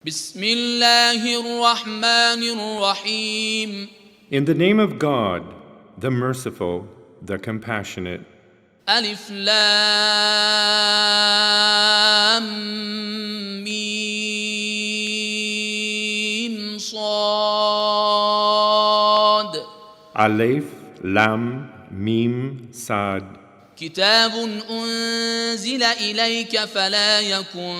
بسم الله الرحمن الرحيم. In the name of God, the merciful, the compassionate. ألف لام ميم صاد. Aleph, Lam, Mim, Sad. كتاب أنزل إليك فلا يكن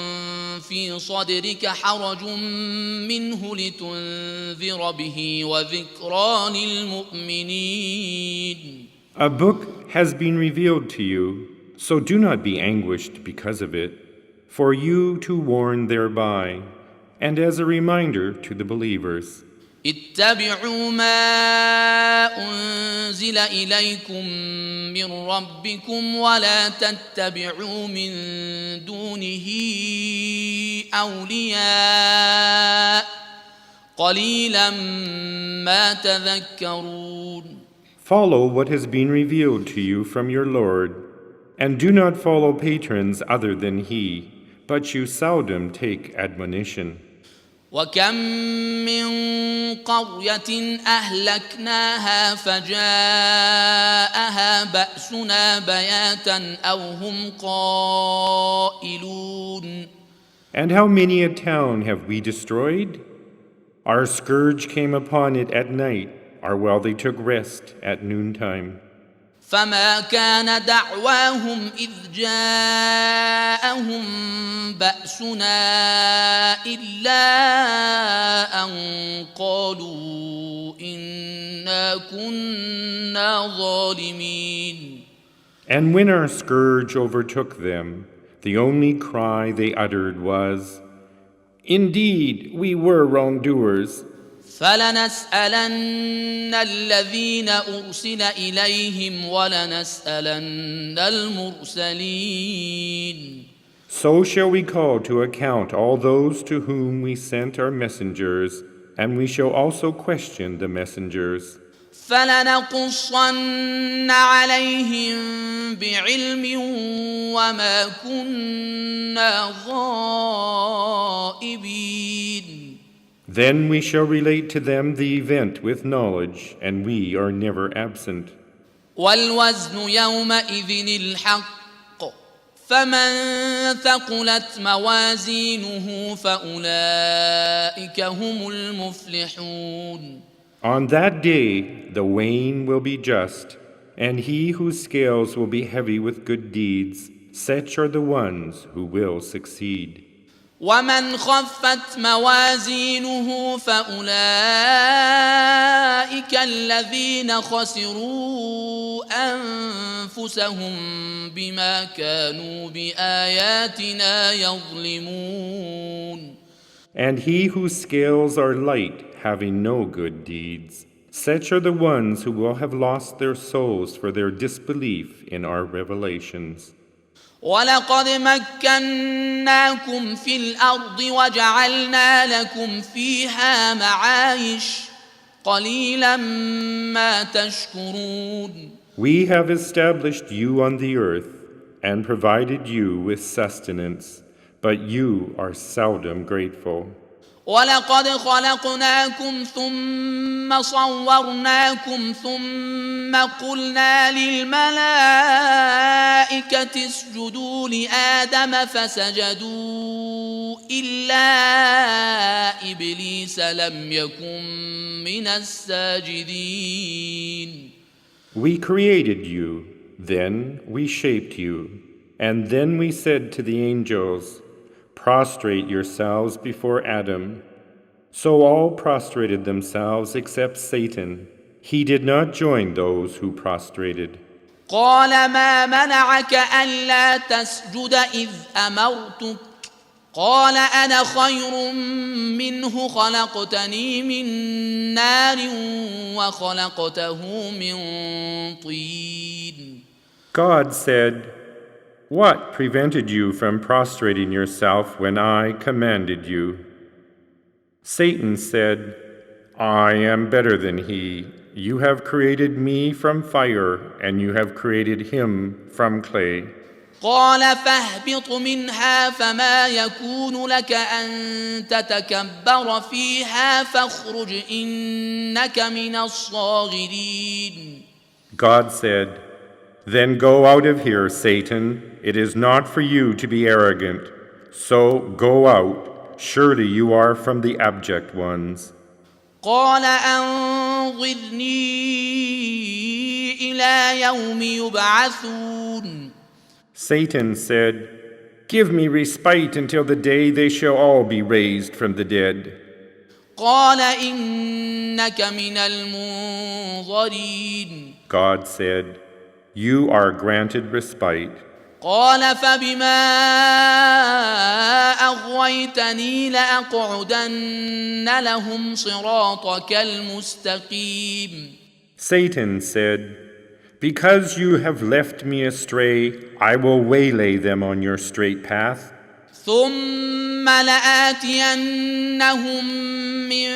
في صدرك حرج منه لتنذر به وذكرى للمؤمنين. A book has been revealed to you, so do not be anguished because of it, for you to warn thereby, and as a reminder to the believers. اتبعوا ما أنزل إليكم من ربكم ولا تتبعوا من دونه أولياء قليلا ما تذكرون. Follow what has been revealed to you from your Lord, and do not follow patrons other than He, but you seldom take admonition. وكم من قرية أهلكناها فجاءها بأسنا بياتا أو هم قائلون. And how many a town have we destroyed? Our scourge came upon it at night, or while they took rest at noontime. فما كان دعواهم إذ جاءهم بأسنا إلا أن قالوا إنا كنا ظالمين. And when our scourge overtook them, the only cry they uttered was, "Indeed, we were wrongdoers." فلنسألن الذين أرسل إليهم ولنسألن المرسلين. So shall we call to account all those to whom we sent our messengers, and we shall also question the messengers. فلنقصن عليهم بعلم وما كنا غائبين. Then we shall relate to them the event with knowledge, and we are never absent. والوزن يومئذ الحق فمن ثقلت موازينه فأولئك هم المفلحون. On that day the weighing will be just, and he whose scales will be heavy with good deeds, such are the ones who will succeed. ومن خفت موازينه فأولئك الذين خسروا أنفسهم بما كانوا بآياتنا يظلمون. And he whose scales are light, having no good deeds, such are the ones who will have lost their souls for their disbelief in our revelations. ولقد مكناكم في الأرض وجعلنا لكم فيها معايش قليلا ما تشكرون. We have established you on the earth and provided you with sustenance, but you are seldom grateful. ولقد خلقناكم ثم صورناكم ثم قلنا للملائكة اسجدوا لآدم فسجدوا إلا إبليس لم يكن من الساجدين. We created you, then we shaped you, and then we said to the angels, "Prostrate yourselves before Adam." So all prostrated themselves except Satan. He did not join those who prostrated. قال ما منعك ألا تسجد إذ أمرتك قال أنا خير منه خلقتني من نار وخلقته من طين. God said, "What prevented you from prostrating yourself when I commanded you?" Satan said, "I am better than he. You have created me from fire, and you have created him from clay." قال فاهبط منها فما يكون لك أن تتكبر فيها فاخرج إنك من الصاغرين. God said, "Then go out of here, Satan. It is not for you to be arrogant. So go out. Surely you are from the abject ones." قال أنظرني إلى يوم يبعثون. Satan said, "Give me respite until the day they shall all be raised from the dead." قال إنك من المنظرين. God said, "You are granted respite." قال فبما أغويتني لأقعدن لهم صراطك المستقيم. Satan said, "Because you have left me astray, I will waylay them on your straight path. ثم لآتينهم من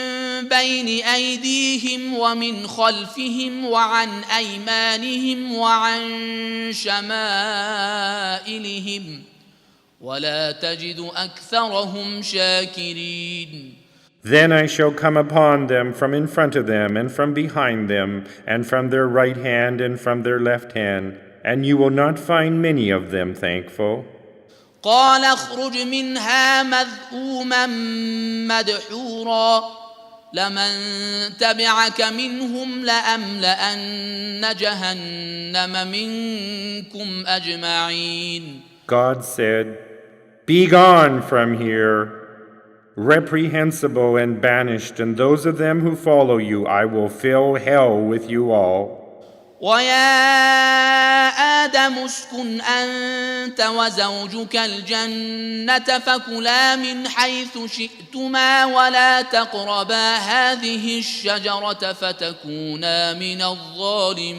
بين أيديهم ومن خلفهم وعن أيمانهم وعن شمائلهم ولا تجد أكثرهم شاكرين. Then I shall come upon them from in front of them and from behind them and from their right hand and from their left hand, and you will not find many of them thankful." قال اخرج منها مذءوما مدحورا لمن تبعك منهم لأملأن جهنم منكم أجمعين. God said, "Be gone from here, reprehensible and banished, and those of them who follow you I will fill hell with you all." ويا آدم اسكن أنت وزوجك الجنة فكلا من حيث شئتما ولا تقربا هذه الشجرة فتكونا من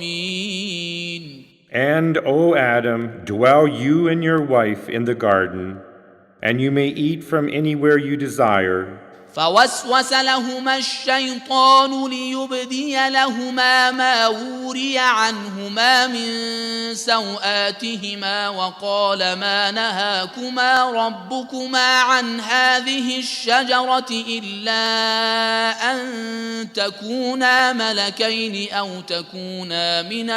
الظالمين. And, O Adam, dwell you and your wife in the garden, and you may eat from anywhere you desire. فوسوس لهما الشيطان ليبدي لهما ما وري عنهما من سوآتهما وقال ما نهاكما ربكما عن هذه الشجرة إلا أن تكونا ملكين أو تكونا من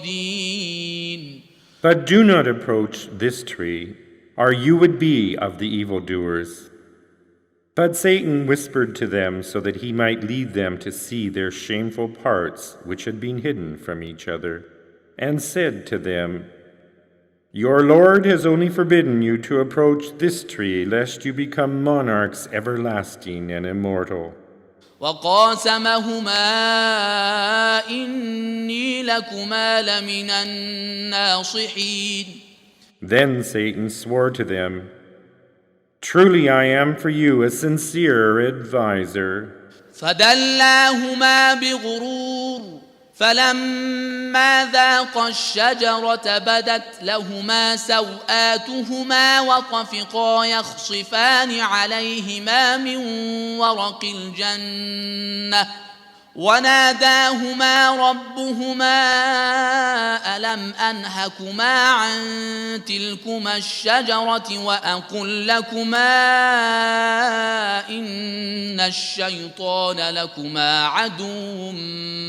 الخالدين. But do not approach this tree, or you would be of the evildoers. But Satan whispered to them so that he might lead them to see their shameful parts which had been hidden from each other, and said to them, "Your Lord has only forbidden you to approach this tree, lest you become monarchs everlasting and immortal." وقاسمهما إني لكما لمن الناصحين. Then Satan swore to them, "Truly I am for you a sincere advisor." فدلاهما بغرور فلما ذاقا الشجرة بدت لهما سوآتهما وطفقا يخصفان عليهما من ورق الجنة وناداهما ربهما ألم أنهكما عن تلكما الشجرة وأقل لكما إن الشيطان لكما عدو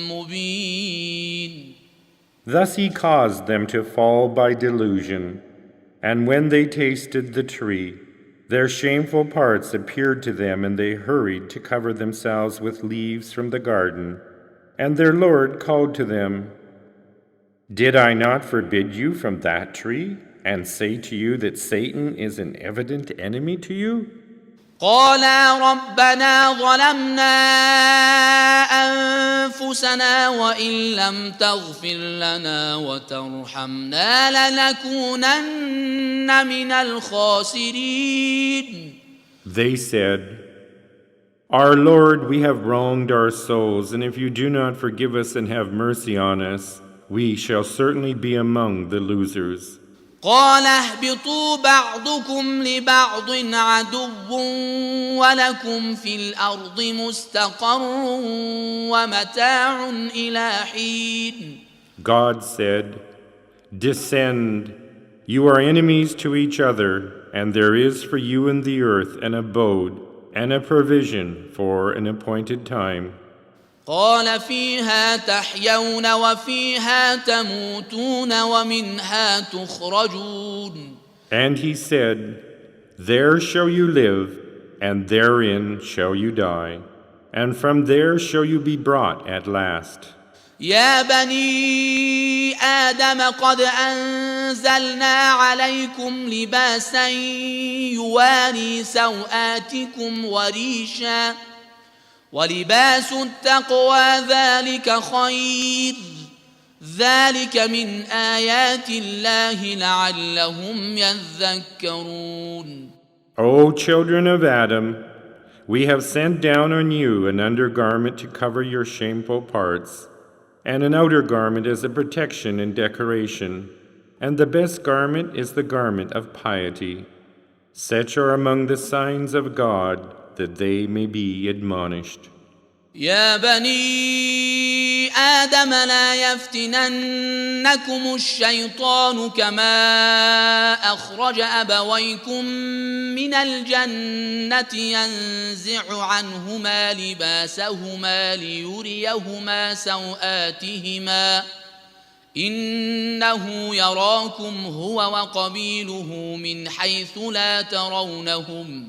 مبين. Thus he caused them to fall by delusion, and when they tasted the tree, their shameful parts appeared to them, and they hurried to cover themselves with leaves from the garden. And their Lord called to them, "Did I not forbid you from that tree, and say to you that Satan is an evident enemy to you?" قالا ربنا ظلمنا أنفسنا وإن لم تغفر لنا وترحمنا لنكونن من الخاسرين. They said, "Our Lord, we have wronged our souls, and if you do not forgive us and have mercy on us, we shall certainly be among the losers." قال اهبطوا بعضكم لبعض عدو ولكم في الأرض مستقر ومتاع إلى حين. God said, "Descend, You are enemies to each other, and there is for you in the earth an abode and a provision for an appointed time. قال فيها تحيون وفيها تموتون ومنها تخرجون. And he said, There shall you live, and therein shall you die, and from there shall you be brought at last. يا بني آدم قد أنزلنا عليكم لباسا يواري سوآتكم وريشا ولباس التقوى ذلك خير ذلك من آيات الله لعلهم يذكرون. O children of Adam, we have sent down on you an undergarment to cover your shameful parts, and an outer garment as a protection and decoration, and the best garment is the garment of piety. Such are among the signs of God, that they may be admonished. يا بني آدم لا يفتننكم الشيطان كما أخرج أبويكم من الجنة ينزع عنهما لباسهما ليريهما سوآتهما إنه يراكم هو وقبيله من حيث لا ترونهم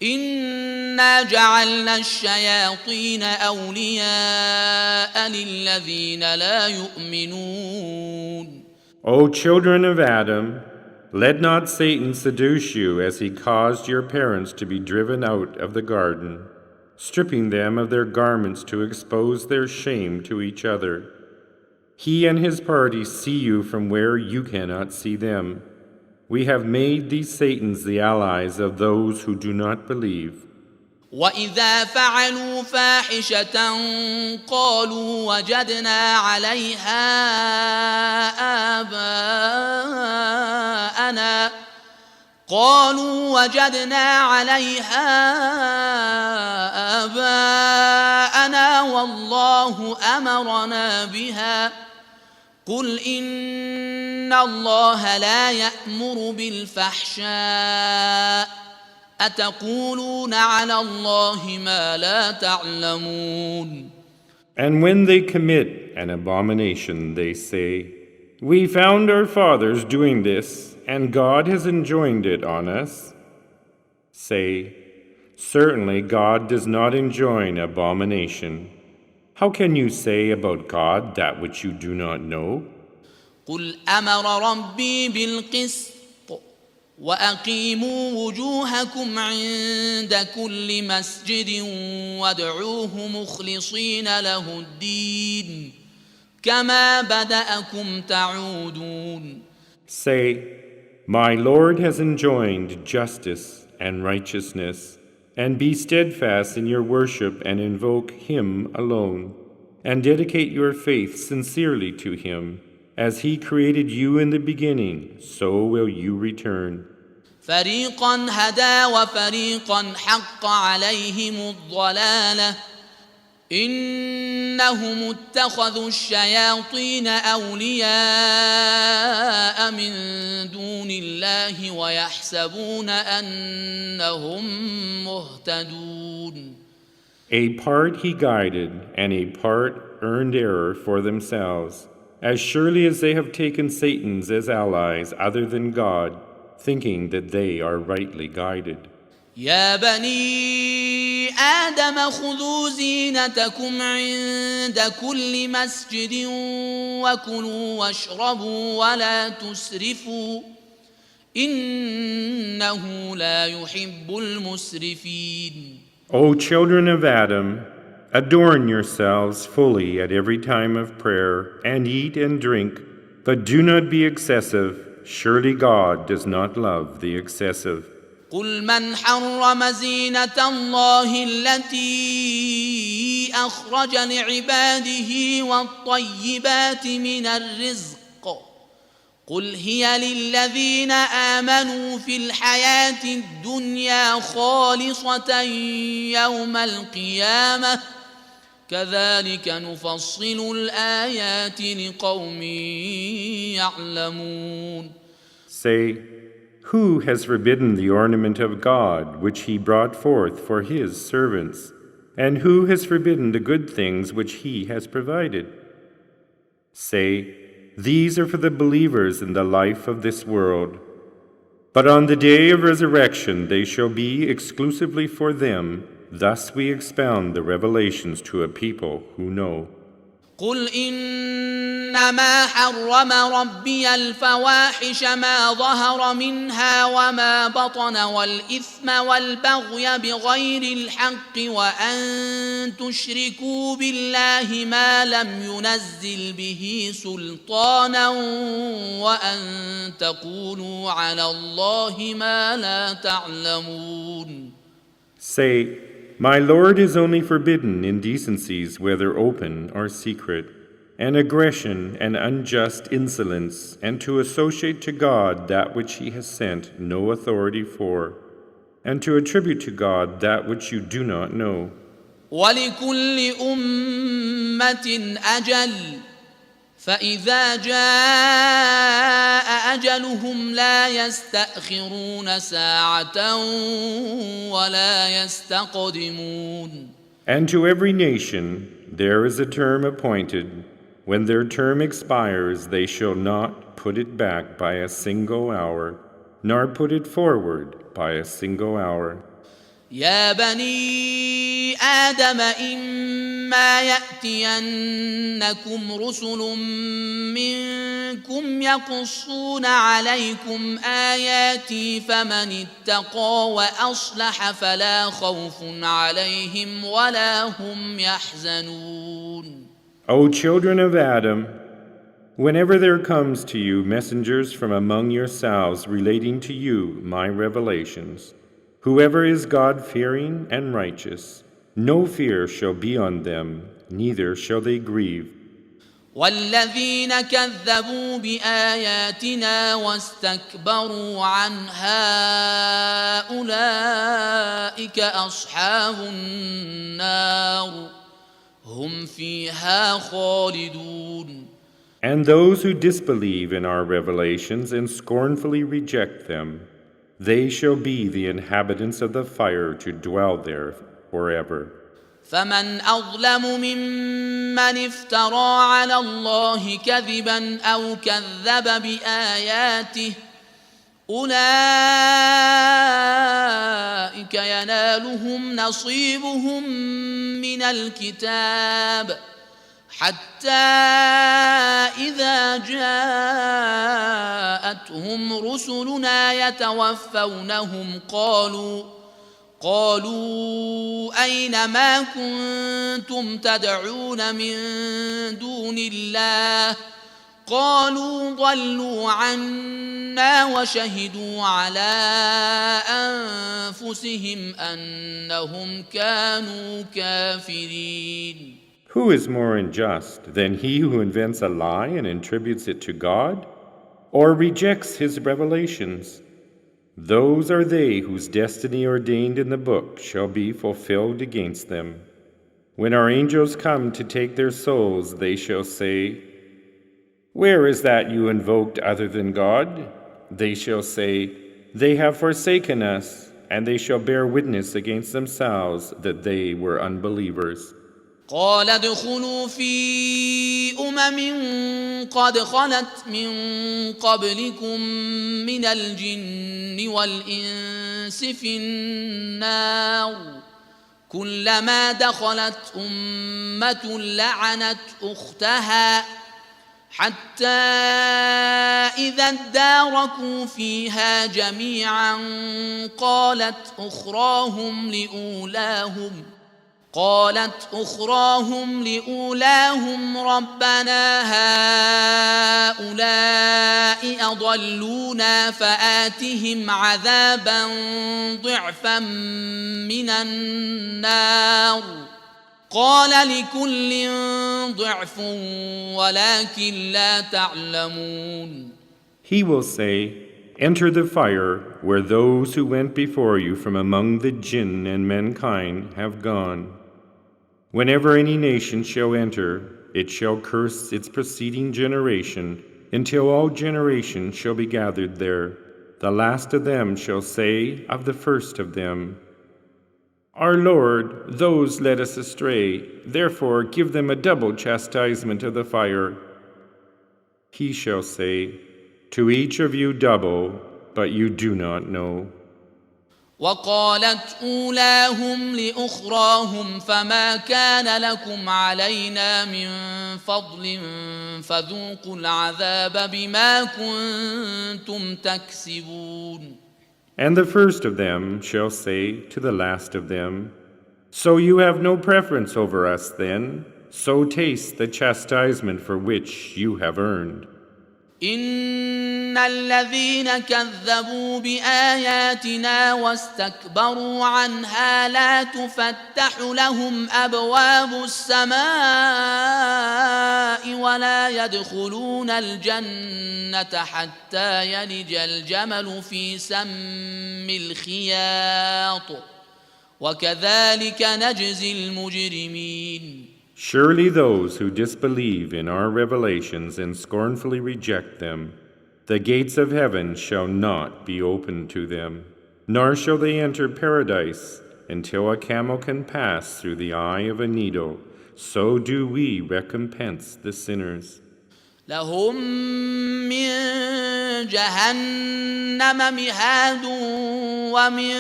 إنا جعلنا الشياطين أولياء للذين لا يؤمنون. O children of Adam, let not Satan seduce you as he caused your parents to be driven out of the garden, stripping them of their garments to expose their shame to each other. He and his party see you from where you cannot see them. We have made these Satans the allies of those who do not believe. وَإِذَا فَعَلُوا فَاحِشَةً قَالُوا وَجَدْنَا عَلَيْهَا آبَاءَنَا وَاللَّهُ أَمَرَنَا بِهَا قل إن الله لا يأمر بالفحشاء أتقولون على الله ما لا تعلمون. And when they commit an abomination, they say, We found our fathers doing this, and God has enjoined it on us. Say, Certainly God does not enjoin abomination. How can you say about God that which you do not know? قل أمر ربي بالقسط وأقيموا وجوهكم عند كل مسجد وادعوه مخلصين له الدين كما بدأكم تعودون. Say, My Lord has enjoined justice and righteousness, and be steadfast in your worship and invoke Him alone, and dedicate your faith sincerely to Him. As He created you in the beginning, so will you return. فريقا هدى وفريقا حق عليهم الضلالة إنهم اتخذوا الشياطين أولياء من دون الله ويحسبون أنهم مهتدون. A part He guided, and a part earned error for themselves, as surely as they have taken Satans as allies other than God, thinking that they are rightly guided. يا بني آدم خذوا زينتكم عند كل مسجد وكلوا واشربوا ولا تسرفوا إنه لا يحب المسرفين. O children of Adam, adorn yourselves fully at every time of prayer, and eat and drink, but do not be excessive. Surely God does not love the excessive. قل من حرم زينة الله التي أخرج لعباده والطيبات من الرزق قل هي للذين آمنوا في الحياة الدنيا خالصة يوم القيامة كذلك نفصل الآيات لقوم يعلمون. Say, who has forbidden the ornament of God which he brought forth for his servants? And who has forbidden the good things which he has provided? Say, these are for the believers in the life of this world. But on the day of resurrection they shall be exclusively for them. Thus we expound the revelations to a people who know. قل إنما حرم ربي الفواحش ما ظهر منها وما بطن والإثم والبغي بغير الحق وأن تشركوا بالله ما لم ينزل به سلطانا وأن تقولوا على الله ما لا تعلمون. Say, my Lord is only forbidden indecencies, whether open or secret, and aggression and unjust insolence, and to associate to God that which he has sent no authority for, and to attribute to God that which you do not know. وَلِكُلِّ أُمَّةٍ أَجَلٌ فَإِذَا جَاءَ أَجَلُهُمْ لَا يَسْتَأْخِرُونَ سَاعَةً وَلَا يَسْتَقْدِمُونَ. And to every nation there is a term appointed. When their term expires, they shall not put it back by a single hour, nor put it forward by a single hour. يا بني آدم إما يأتينكم رسل منكم يقصون عليكم آياتي فمن اتقى وأصلح فلا خوف عليهم ولا هم يحزنون. O children of Adam, whenever there comes to you messengers from among yourselves relating to you my revelations, whoever is God-fearing and righteous, no fear shall be on them, neither shall they grieve. والذين كذبوا بآياتنا واستكبروا عنها أولئك أصحاب النار هم فيها خالدون. And those who disbelieve in our revelations and scornfully reject them, they shall be the inhabitants of the fire to dwell there forever. فمن أظلم ممن افترى على الله كذبا أو كذب بآياته أولئك ينالهم نصيبهم من الكتاب حتى إذا جاءتهم رسلنا يتوفونهم قالوا أين ما كنتم تدعون من دون الله قالوا ضلوا عنا وشهدوا على أنفسهم أنهم كانوا كافرين. Who is more unjust than he who invents a lie and attributes it to God, or rejects his revelations? Those are they whose destiny ordained in the book shall be fulfilled against them. When our angels come to take their souls, they shall say, where is that you invoked other than God? They shall say, they have forsaken us, and they shall bear witness against themselves that they were unbelievers. قال ادخلوا في قد خلت من قبلكم من الجن والإنس في النار كلما دخلت أمة لعنت أختها حتى إذا اداركوا فيها جميعا قالت أخراهم لأولاهم ربنا هؤلاء أضلونا فآتهم عذابا ضعفا من النار قال لكل ضعف ولكن لا تعلمون. He will say, enter the fire where those who went before you from among the jinn and mankind have gone. Whenever any nation shall enter, it shall curse its preceding generation until all generations shall be gathered there. The last of them shall say of the first of them, Our Lord, those led us astray, therefore give them a double chastisement of the fire. He shall say, To each of you double, but you do not know. وقالت أولاهم لأخراهم فما كان لكم علينا من فضل فذوقوا العذاب بما كنتم تكسبون. And the first of them shall say to the last of them, So you have no preference over us then, so taste the chastisement for which you have earned. إن الذين كذبوا بآياتنا واستكبروا عنها لا تفتح لهم أبواب السماء ولا يدخلون الجنة حتى يلج الجمل في سم الخياط وكذلك نجزي المجرمين. Surely those who disbelieve in our revelations and scornfully reject them, the gates of heaven shall not be opened to them, nor shall they enter paradise until a camel can pass through the eye of a needle. So do we recompense the sinners. لهم من جهنم مهاد ومن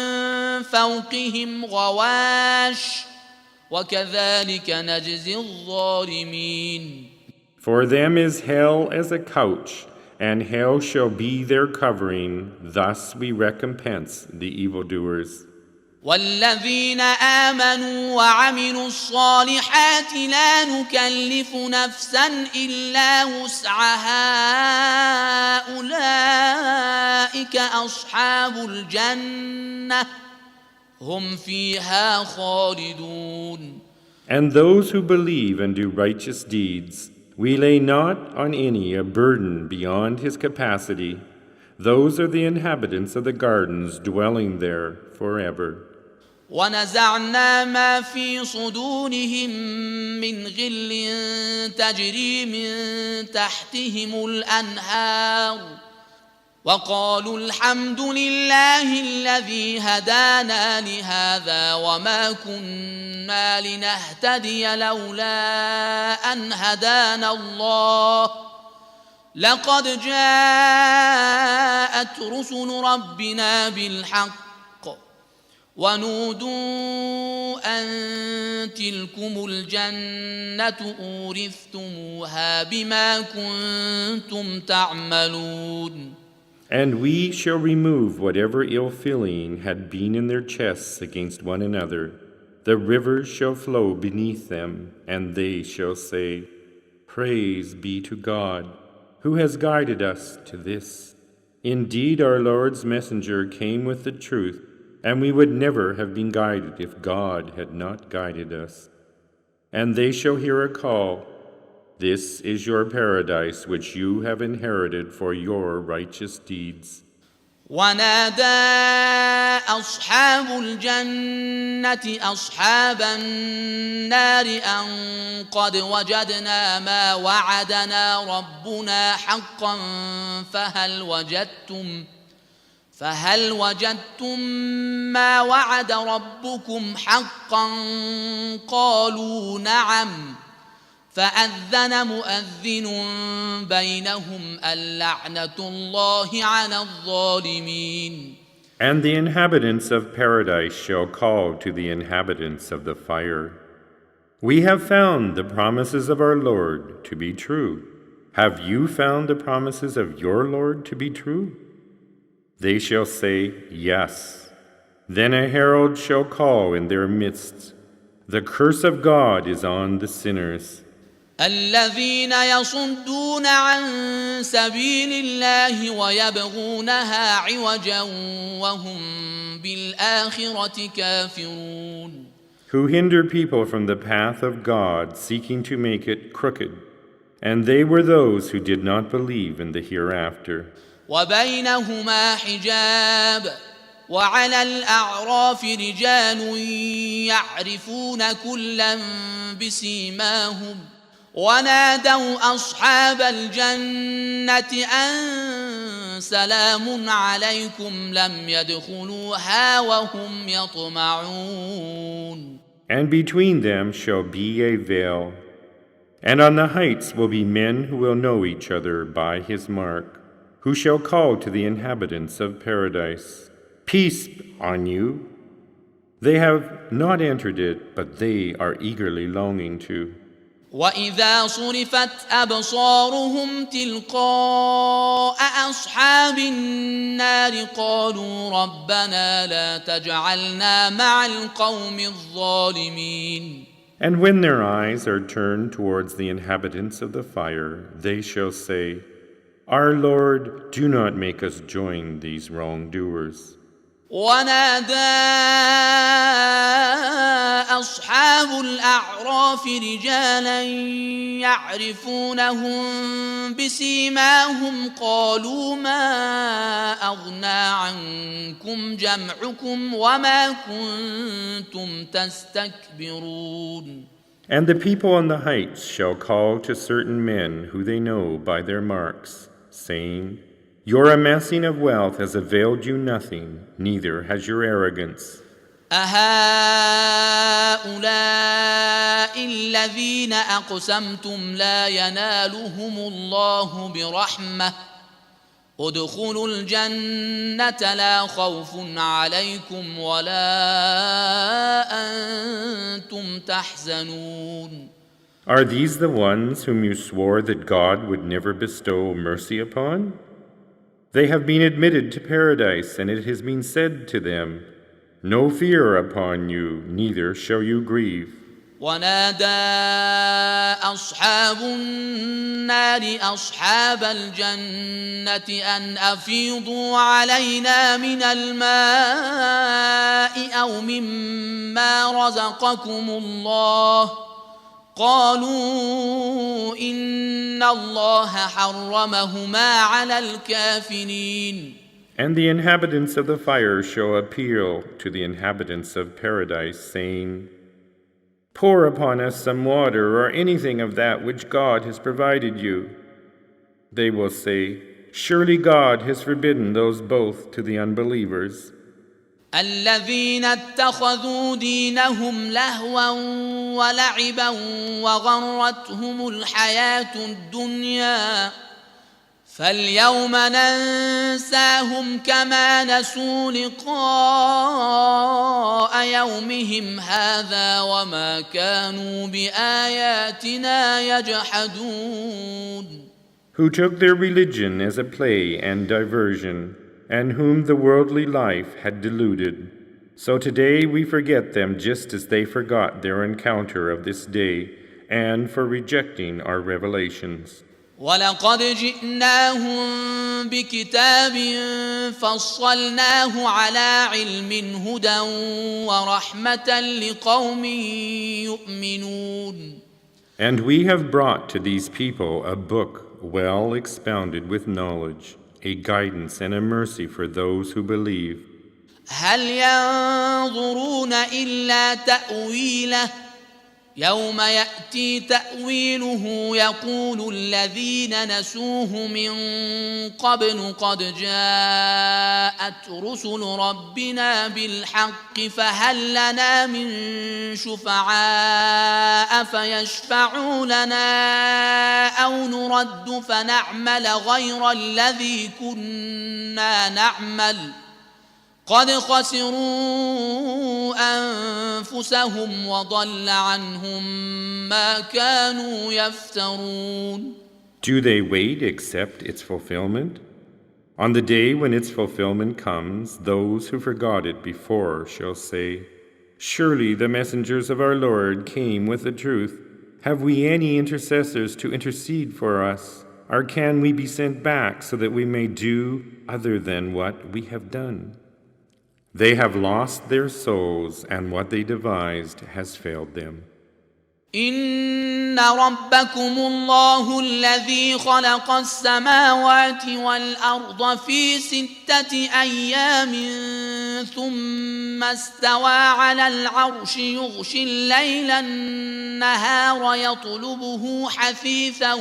فوقهم غواش وكذلك نجزي الظالمين. For them is hell as a couch, and hell shall be their covering. Thus we recompense the evildoers. والذين آمنوا وعملوا الصالحات لا نكلف نفسا إلا وسعها أولئك أصحاب الجنة هم فيها خالدون. And those who believe and do righteous deeds, we lay not on any a burden beyond his capacity. Those are the inhabitants of the gardens dwelling there forever. ونزعنا ما في صدورهم من غل تجري من تحتهم الأنهار وقالوا الحمد لله الذي هدانا لهذا وما كنا لنهتدي لولا أن هدانا الله لقد جاءت رسل ربنا بالحق ونودوا أن تلكم الجنة أورثتموها بما كنتم تعملون. And we shall remove whatever ill feeling had been in their chests against one another. The rivers shall flow beneath them, and they shall say, Praise be to God, who has guided us to this. Indeed, our Lord's messenger came with the truth, and we would never have been guided if God had not guided us. And they shall hear a call, This is your paradise which you have inherited for your righteous deeds. ونادى أصحاب الجنة أصحاب النار أن قد وجدنا ما وعدنا ربنا حقا فهل وجدتم ما وعد ربكم حقا قالوا نعم فأذن مؤذن بينهم اللعنة الله على الظالمين. And the inhabitants of paradise shall call to the inhabitants of the fire, We have found the promises of our Lord to be true. Have you found the promises of your Lord to be true? They shall say, Yes. Then a herald shall call in their midst, The curse of God is on the sinners. الذين يصدون عن سبيل الله ويبغونها عوجا وهم بالآخرة كافرون. Who hinder people from the path of God, seeking to make it crooked. And they were those who did not believe in the hereafter. وبينهما حجاب وعلى الأعراف رجال يعرفون كلا بسيماهم ونادوا أصحاب الجنة أن سلام عليكم لم يدخلوها وهم يطمعون. And between them shall be a veil, and on the heights will be men who will know each other by his mark, who shall call to the inhabitants of paradise, "Peace on you." They have not entered it, but they are eagerly longing to. وإذا صرفت أبصارهم تلقاء أصحاب النار قالوا ربنا لا تجعلنا مع القوم الظالمين. And when their eyes are turned towards the inhabitants of the fire, they shall say, "Our Lord, do not make us join these wrongdoers." ونادى أصحاب الأعراف رجالا يعرفونهم بسيماهم قالوا ما أغنى عنكم جمعكم وما كنتم تستكبرون. And the people on the heights shall call to certain men who they know by their marks, saying, "Your amassing of wealth has availed you nothing, neither has your arrogance." أهؤلاء الذين أقسمتم لا ينالهم الله برحمة ادخلوا الجنة لا خوف عليكم ولا أنتم تحزنون. Are these the ones whom you swore that God would never bestow mercy upon? They have been admitted to paradise, and it has been said to them, "No fear upon you, neither shall you grieve." ونادى أصحاب النار أصحاب الجنة أن أفيضوا علينا من الماء أو مما رزقكم الله قالوا إن الله حرمهما على الكافرين. And the inhabitants of the fire shall appeal to the inhabitants of paradise, saying, "Pour upon us some water or anything of that which God has provided you." They will say, "Surely God has forbidden those both to the unbelievers." الذين اتخذوا دينهم لهوا ولعبا وغرتهم الحياة الدنيا فاليوم ننساهم كما نسوا لقاء يومهم هذا وما كانوا بآياتنا يجحدون. Who took their religion as a play and diversion, and whom the worldly life had deluded. So today we forget them just as they forgot their encounter of this day, and for rejecting our revelations. وَلَقَدْ جِئْنَاهُمْ بِكِتَابٍ فَصَّلْنَاهُ عَلَى عِلْمٍ هُدًى وَرَحْمَةً لِقَوْمٍ يُؤْمِنُونَ. And we have brought to these people a book well expounded with knowledge, a guidance and a mercy for those who believe. هَلْ يَنظُرُونَ إِلَّا تَأْوِيلَهُ يوم يأتي تأويله يقول الذين نسوه من قبل قد جاءت رسل ربنا بالحق فهل لنا من شفعاء فيشفعوا لنا أو نرد فنعمل غير الذي كنا نعمل قد خسروا أنفسهم وضل عنهم ما كانوا يفترون. Do they wait except its fulfillment? On the day when its fulfillment comes, those who forgot it before shall say, "Surely the messengers of our Lord came with the truth. Have we any intercessors to intercede for us? Or can we be sent back so that we may do other than what we have done?" They have lost their souls, and what they devised has failed them. إن ربكم الله الذي خلق السماوات والأرض في 6 أيام ثم استوى على العرش يغشي الليل النهار يطلبه حثيثا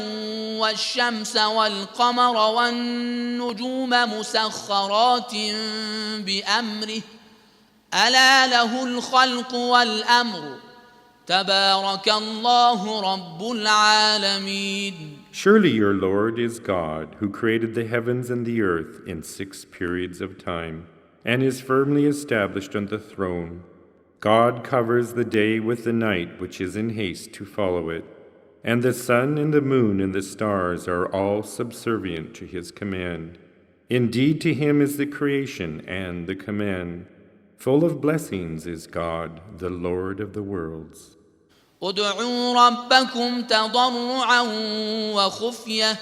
والشمس والقمر والنجوم مسخرات بأمره ألا له الخلق والأمر تبارك الله رب العالمين. Surely your Lord is God, who created the heavens and the earth in 6 periods of time, and is firmly established on the throne. God covers the day with the night which is in haste to follow it, and the sun and the moon and the stars are all subservient to his command. Indeed, to him is the creation and the command. Full of blessings is God, the Lord of the worlds. ادعوا ربكم تضرعا وخفية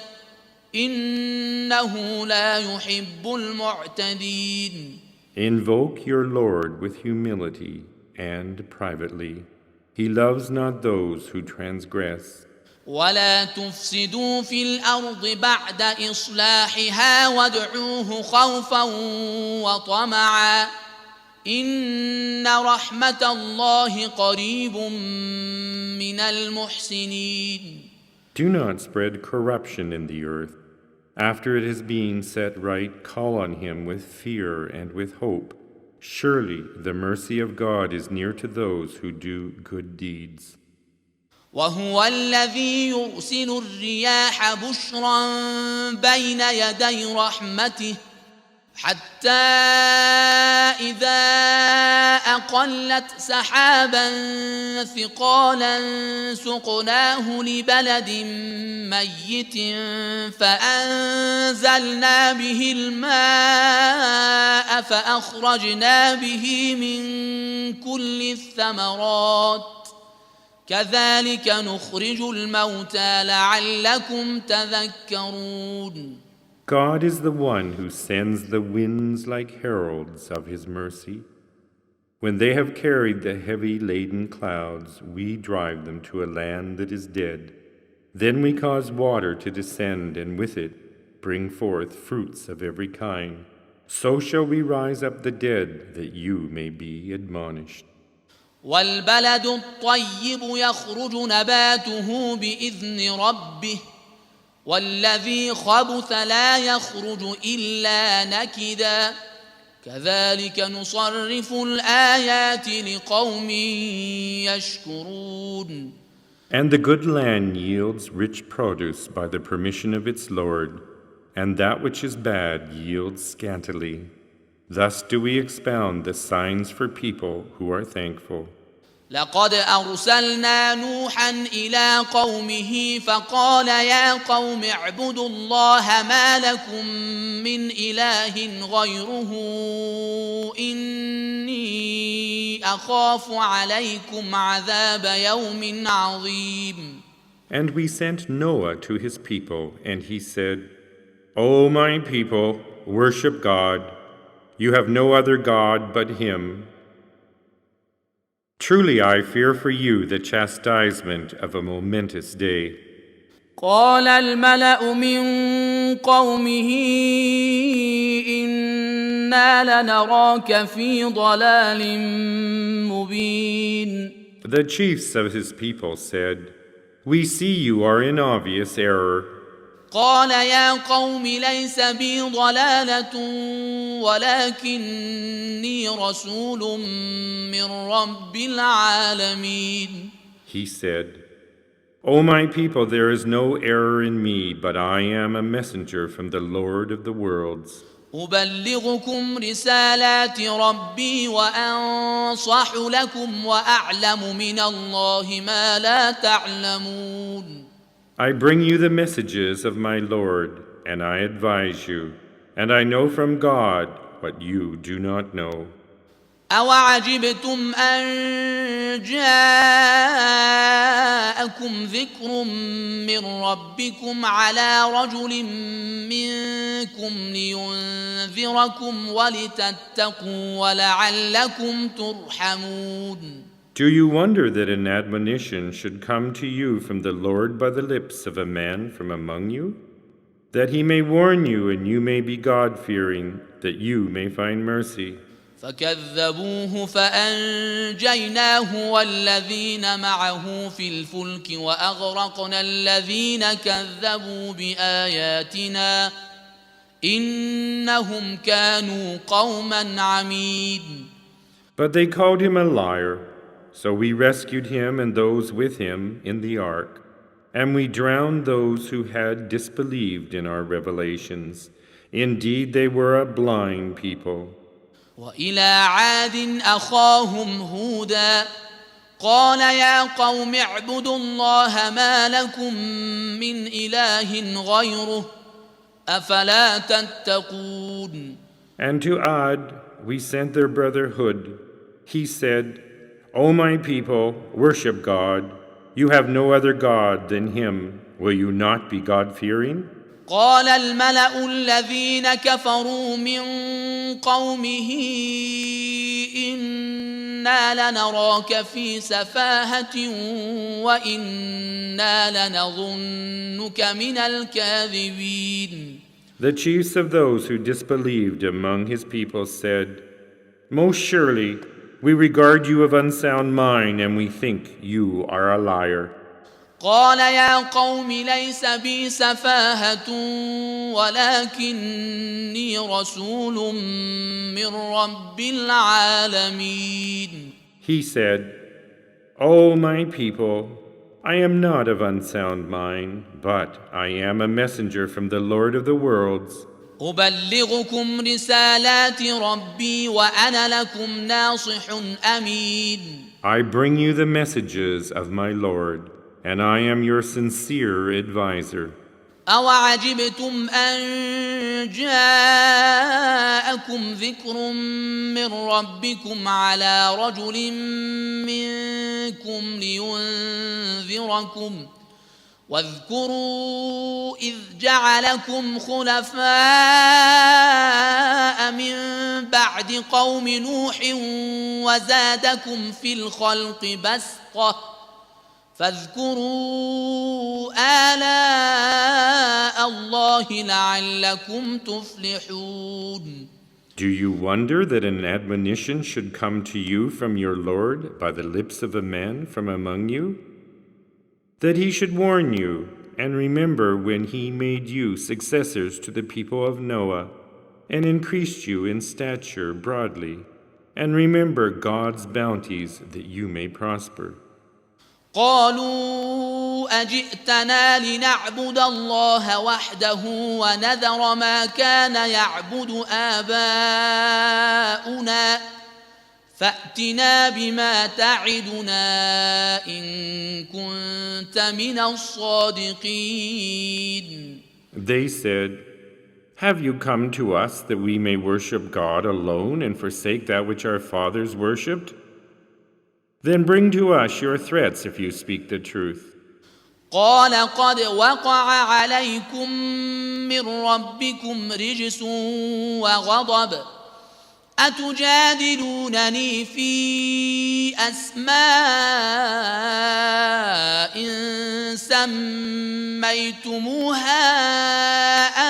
إنه لا يحب المعتدين. Invoke your Lord with humility and privately. He loves not those who transgress. ولا تفسدوا في الأرض بعد إصلاحها وادعوه خوفا وطمعا إن رحمة الله قريب من المحسنين. Do not spread corruption in the earth. After it has been set right, call on him with fear and with hope. Surely the mercy of God is near to those who do good deeds. وهو الذي يرسل الرياح بشرا بين يدي رحمته حتى إذا أقلت سحابا ثقالا سقناه لبلد ميت فأنزلنا به الماء فأخرجنا به من كل الثمرات كذلك نخرج الموتى لعلكم تذكرون. God is the one who sends the winds like heralds of his mercy. When they have carried the heavy laden clouds, we drive them to a land that is dead. Then we cause water to descend, and with it bring forth fruits of every kind. So shall we rise up the dead, that you may be admonished. والبلد الطيب يخرج نباته بإذن ربه والذي خبث لا يخرج إلا نكدا كذلك نصرف الآيات لقوم يشكرون. And the good land yields rich produce by the permission of its Lord, and that which is bad yields scantily. Thus do we expound the signs for people who are thankful. لقد أرسلنا نوحا إلى قومه فقال يا قوم اعبدوا الله ما لكم من إله غيره إني أخاف عليكم عذاب يوم عظيم. And we sent Noah to his people, and he said, O my people, worship God. You have no other God but him. Truly I fear for you the chastisement of a momentous day. قال الملأ من قومه إنا لنراك في ضلال مبين. The chiefs of his people said, We see you are in obvious error. قال يا قوم ليس بي ضلالة ولكني رسول من رب العالمين. He said, O my people, there is no error in me, but I am a messenger from the Lord of the worlds. أبلغكم رسالات ربي وأنصح لكم وأعلم من الله ما لا تعلمون. I bring you the messages of my Lord, and I advise you, and I know from God what you do not know. أوعجبتم أن جاءكم ذكر من ربكم على رجل منكم لينذركم ولتتقوا ولعلكم ترحمون. Do you wonder that an admonition should come to you from the Lord by the lips of a man from among you? That he may warn you and you may be God-fearing, that you may find mercy. فكذبوه فأنجيناه والذين معه في الفلك وأغرقنا الذين كذبوا بآياتنا إنهم كانوا قوما عميد. But they called him a liar, so we rescued him and those with him in the ark, and we drowned those who had disbelieved in our revelations. Indeed, they were a blind people. وإلى عاد أخاهم هودا قال يا قوم اعبدوا الله ما لكم من إله غيره أفلا تتقون. And to Ad we sent their brother Hud. He said, O my people, worship God. You have no other God than him. Will you not be God-fearing? قال الملأ الذين كفروا من قومه إنا لنراك في سفاهة وإنا لنظنك من الكاذبين. The chiefs of those who disbelieved among his people said, Most surely we regard you of unsound mind and we think you are a liar. قال يا قوم ليس بي سفاهة ولكني رسول من رب العالمين. He said, O my people, I am not of unsound mind, but I am a messenger from the Lord of the worlds. أبلغكم رسالات ربي وأنا لكم ناصح أمين. I bring you the messages of my Lord, and I am your sincere advisor. أوعجبتم أن جاءكم ذكر من ربكم على رجل منكم لينذركم واذكروا إذ جعلكم خلفاء من بعد قوم نوح وزادكم في الخلق بسطة فاذكروا آلاء الله لعلكم تفلحون. Do you wonder that an admonition should come to you from your Lord by the lips of a man from among you? That he should warn you and remember when he made you successors to the people of Noah and increased you in stature broadly, and remember God's bounties that you may prosper. قالوا أجئتنا لنعبد الله وحده ونذر ما كان يعبد آباؤنا فأتنا بما تعدنا إن كنت من الصادقين. They said, Have you come to us that we may worship God alone and forsake that which our fathers worshipped? Then bring to us your threats if you speak the truth. قال قد وقع عليكم من ربكم رجس وغضب أتجادلونني في أسماء سميتموها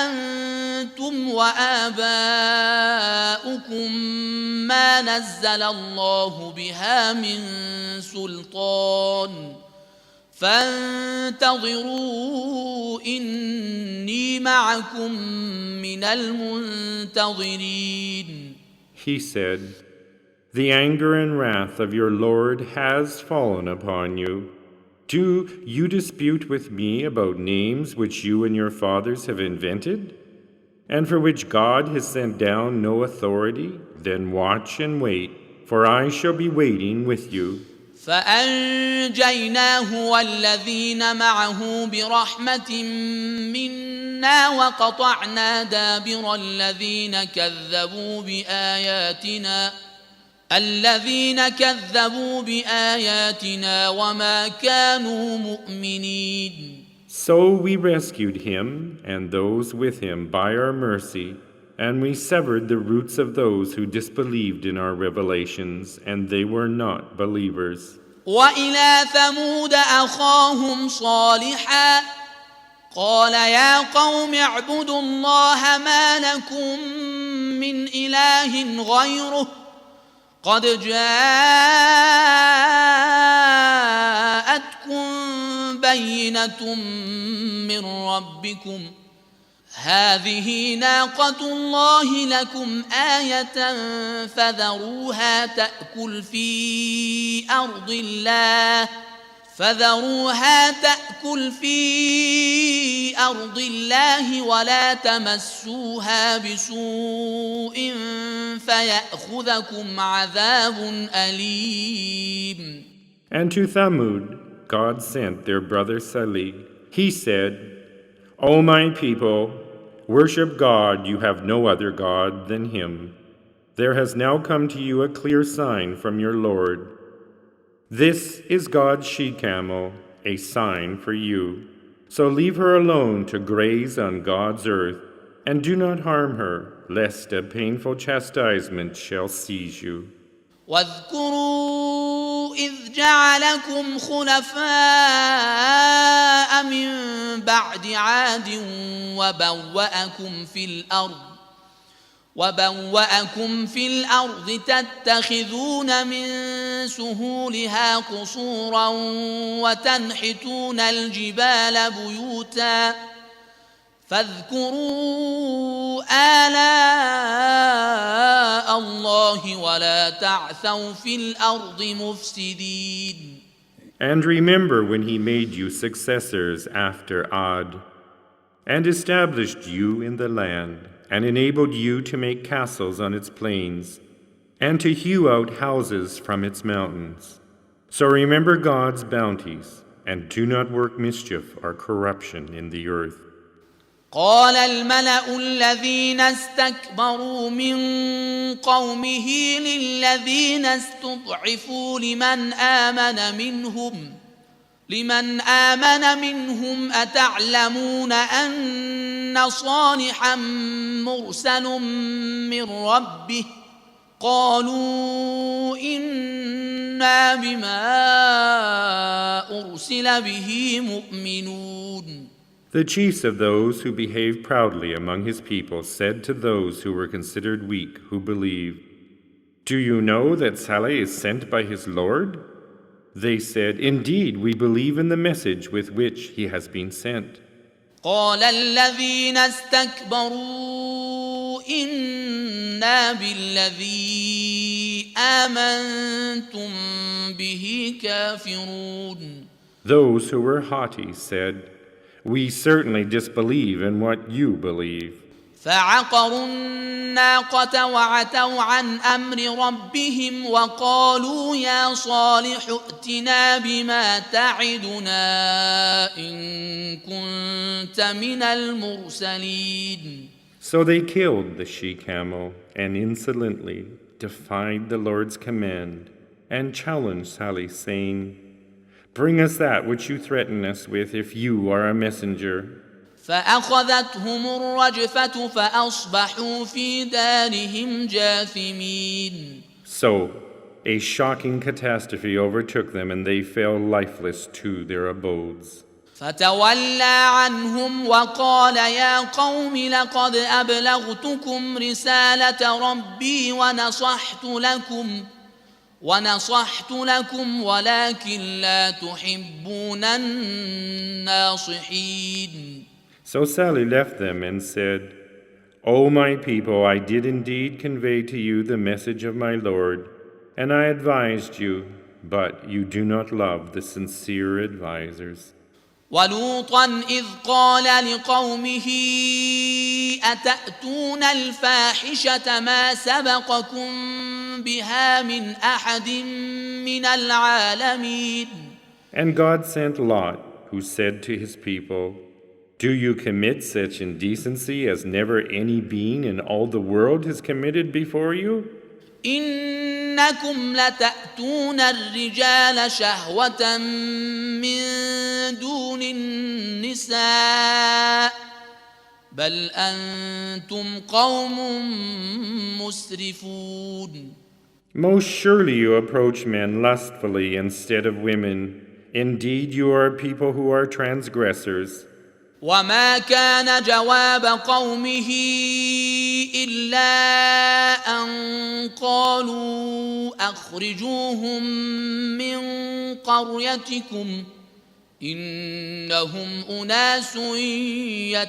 أنتم وآباؤكم ما نزل الله بها من سلطان فانتظروا إني معكم من المنتظرين. He said, The anger and wrath of your Lord has fallen upon you. Do you dispute with me about names which you and your fathers have invented, and for which God has sent down no authority? Then watch and wait, for I shall be waiting with you. فأنجيناه والذين معه برحمة منا وقطعنا دابر الذين كذبوا بآياتنا وما كانوا مؤمنين. So we rescued him and those with him by our mercy, and we severed the roots of those who disbelieved in our revelations, and they were not believers. وإلى ثمود أخاهم صالحا قال يا قوم اعبدوا الله ما لكم من إله غيره قد جاءتكم بينة من ربكم هذه ناقة الله لكم آية فذروها تأكل في أرض الله ولا تمسوها بسوء فيأخذكم عذاب أليم. And to Thamud, God sent their brother Salih. He said, O my people, worship God, you have no other God than Him. There has now come to you a clear sign from your Lord. This is God's she-camel, a sign for you. So leave her alone to graze on God's earth, and do not harm her, lest a painful chastisement shall seize you. واذكروا إذ جعلكم خلفاء من بعد عاد وبوأكم في الأرض تتخذون من سهولها قصورا وتنحتون الجبال بيوتا فاذكروا آلاء الله ولا تعثوا في الأرض مفسدين. And remember when He made you successors after Ad, and established you in the land, and enabled you to make castles on its plains, and to hew out houses from its mountains. So remember God's bounties, and do not work mischief or corruption in the earth. قال الملأ الذين استكبروا من قومه للذين استضعفوا لمن آمن منهم أتعلمون أن صالحا مرسل من ربه قالوا إنا بما أرسل به مؤمنون. The chiefs of those who behaved proudly among his people said to those who were considered weak, who believed, Do you know that Saleh is sent by his Lord? They said, Indeed, we believe in the message with which he has been sent. قال الذين استكبروا إنا بالذي آمنتم به كافرون. Those who were haughty said, We certainly disbelieve in what you believe. فعقروا الناقة وعتوا عن أمر ربهم وقالوا يا صالح ائتنا بما تعدنا إن كنت من المرسلين. So they killed the she-camel and insolently defied the Lord's command and challenged Salih, saying, Bring us that which you threaten us with if you are a messenger. فأخذتهم الرجفة فأصبحوا في دارهم جاثمين. So a shocking catastrophe overtook them, and they fell lifeless to their abodes. فتولى عنهم وقال يا قوم لقد أبلغتكم رسالة ربي ونصحت لكم ولكن لا تحبون الناصحين. So Salih left them and said, O my people, I did indeed convey to you the message of my Lord, and I advised you, but you do not love the sincere advisers. ولوطا إذ قال لقومه أتأتون الفاحشة ما سبقكم بها من أحد من العالمين. And God sent Lot, who said to his people, Do you commit such indecency as never any being in all the world has committed before you? إنكم لتأتون الرجال شهوة من دون النساء بل أنتم قوم مسرفون. Most surely you approach men lustfully instead of women. Indeed, you are a people who are transgressors. وما كان جواب قومه إلا أن قالوا أخرجوهم من قريتكم إنهم أناس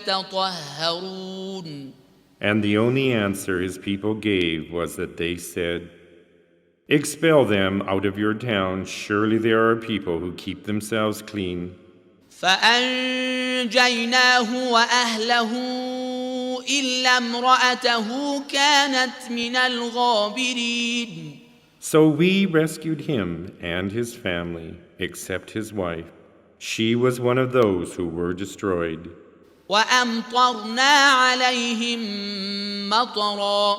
يتطهرون. And the only answer his people gave was that they said, "Expel them out of your town, surely there are people who keep themselves clean." فأنجيناه وأهله إلا امرأته كانت من الغابرين. So we rescued him and his family, except his wife. She was one of those who were destroyed. وأمطرنا عليهم مطرا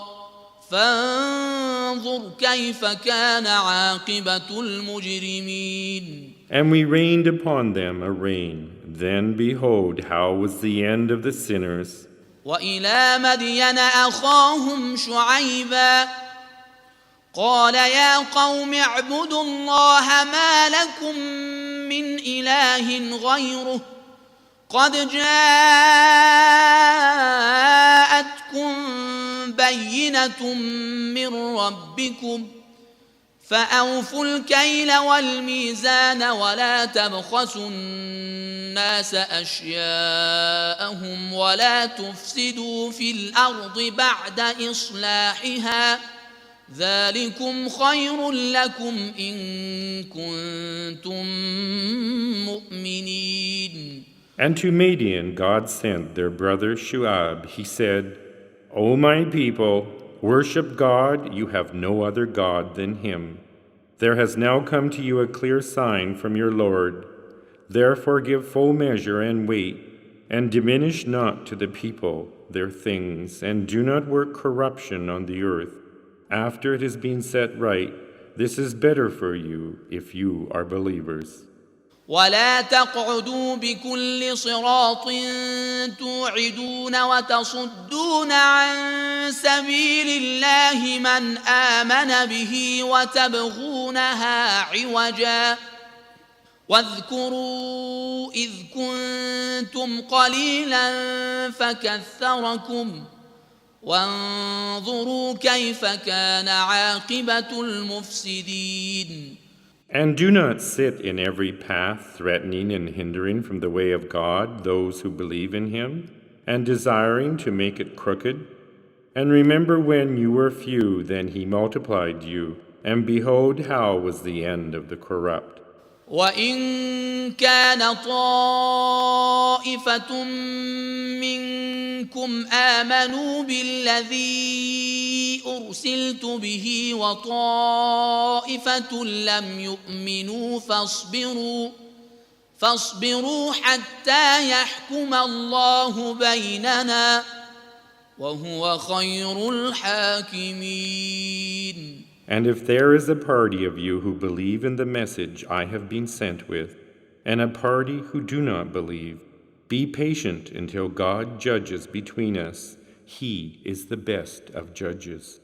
فانظر كيف كان عاقبة المجرمين. And we rained upon them a rain. Then behold, how was the end of the sinners. وإلى مدين أخاهم شعيبا قال يا قوم اعبدوا الله ما لكم من إله غيره قد جاءتكم بينة من ربكم فأوفوا الكيل والميزان ولا تبخسوا الناس أشياءهم ولا تفسدوا في الأرض بعد إصلاحها ذلكم خير لكم إن كنتم مؤمنين. And to Madian God sent their brother Shu'ab. He said, O my people, worship God, you have no other God than Him. There has now come to you a clear sign from your Lord. Therefore give full measure and weight, and diminish not to the people their things, and do not work corruption on the earth. After it has been set right, this is better for you if you are believers. ولا تقعدوا بكل صراط توعدون وتصدون عن سبيل الله من آمن به وتبغونها عوجا واذكروا إذ كنتم قليلا فكثركم وانظروا كيف كان عاقبة المفسدين. And do not sit in every path threatening and hindering from the way of God those who believe in Him, and desiring to make it crooked. And remember when you were few, then He multiplied you, and behold how was the end of the corrupt. وإن كان طائفة منكم آمنوا بالذي أرسلت به وطائفة لم يؤمنوا فاصبروا حتى يحكم الله بيننا وهو خير الحاكمين. And if there is a party of you who believe in the message I have been sent with, and a party who do not believe, be patient until God judges between us. He is the best of judges.